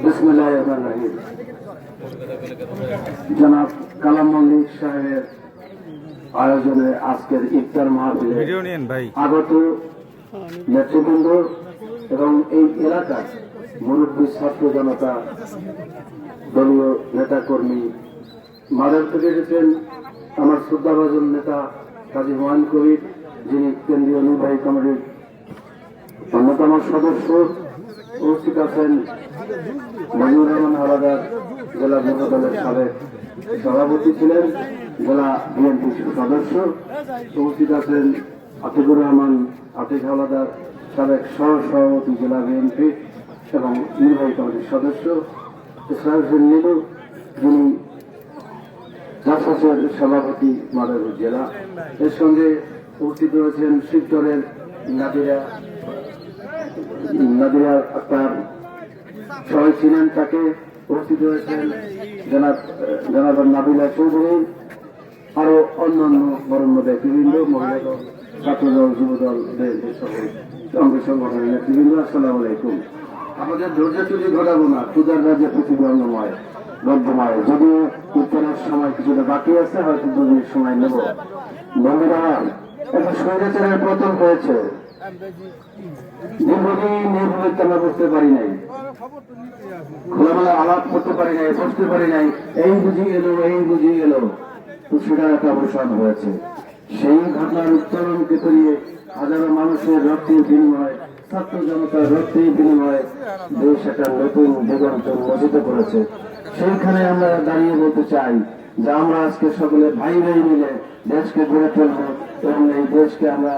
বিসমিল্লাহির রহমানির রহিম। জনাব কালাম মল্লিক সাহেবের আয়োজনে আজকের ইফতার মাহফিলে আগত নেতৃবৃন্দ এবং এই এলাকার মুরব্বী ছাত্র জনতা, দলীয় নেতাকর্মী, মাদার থেকে এসেছেন আমার শ্রদ্ধাভাজন নেতা কাজী হুমায়ুন কবির, যিনি কেন্দ্রীয় নির্বাহী কমিটির অন্যতম সদস্য। উপস্থিত আছেন মনিরুর রহমান হাওলাদার, জেলা যুব দলের সাবেক সভাপতি ছিলেন, জেলা বিএনপি সদস্য। উপস্থিত আছেন আতিকুর রহমান আতিক হাওলাদার, সাবেক সহ-সভাপতি জেলা বিএনপি এবং নির্বাহী কমিটির সদস্য। ইসরাইল হোসেন নীলু, যিনি জাসাসের সভাপতি মাদারীপুর জেলা। এর সঙ্গে উপস্থিত রয়েছেন শিবচরের নাদিরা আক্তার, সবাই ছিলেন তাকে। উপস্থিত রয়েছেন জনাব নাবিলা চৌধুরী, আরো অন্যান্য বরণ্য ব্যক্তিবৃন্দ, মহিলা দল, ছাত্রদল, যুবদল, অঙ্গ সংগঠনের নেতৃবৃন্দ। আসসালামু আলাইকুম। আমাদের ধৈর্য চুরি ঘটাবো না, পূজার রাজ্যে পৃথিবী অঙ্গময় গদ্যময়। যদিও উত্তরের সময় কিছুটা বাকি আছে, হয়তো 2 মিনিট সময় নেব। বন্ধুরা, একটা স্বৈরাচারের পতন হয়েছে, দীর্ঘদিন নির্ভুলতা আমরা বুঝতে পারি নাই, খোলামেলা আলাপ করতে পারি নাই, বুঝতে পারি নাই, এই বুঝি এলো, এই বুঝি এলো। তো সেটার একটা অবসান হয়েছে। সেই ঘটনার উত্তরণকে তৈরিয়ে হাজারো মানুষের রক্তের বিনিময়, ছাত্র জনতার রক্তের বিনিময়ে দেশ একটা নতুন দিগন্ত উন্মোচিত করেছে। সেইখানে আমরা দাঁড়িয়ে বলতে চাই যে আমরা আজকে সকলে ভাই ভাই মিলে দেশকে গড়ে তুলব এবং এই দেশকে আমরা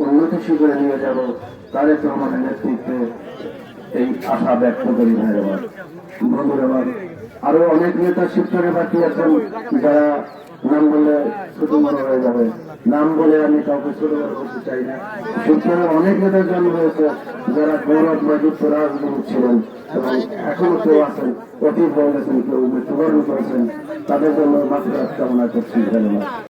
উন্নতি শিখরে নিয়ে যাব। তারেক রহমানের নেতৃত্বে এই আশা ব্যক্ত করি। ভাইরাবার, বন্ধুরাবার, আরো অনেক নেতা শিবচরে বাকি আছেন, যারা নাম বলে ছোট বড় হয়ে যাবে। নাম বলে আমি কাউকে ছোট বড় করতে চাই না। শিবচরে অনেক নেতার জন্ম হয়েছে, যারা গৌরব রাজত্ব রাজনীতি ছিলেন এবং এখনো কেউ আছেন, অতীত হয়ে গেছেন, কেউ মৃত্যুবরণ করেছেন। তাদের জন্য মাত্র কামনা করছি। ধন্যবাদ।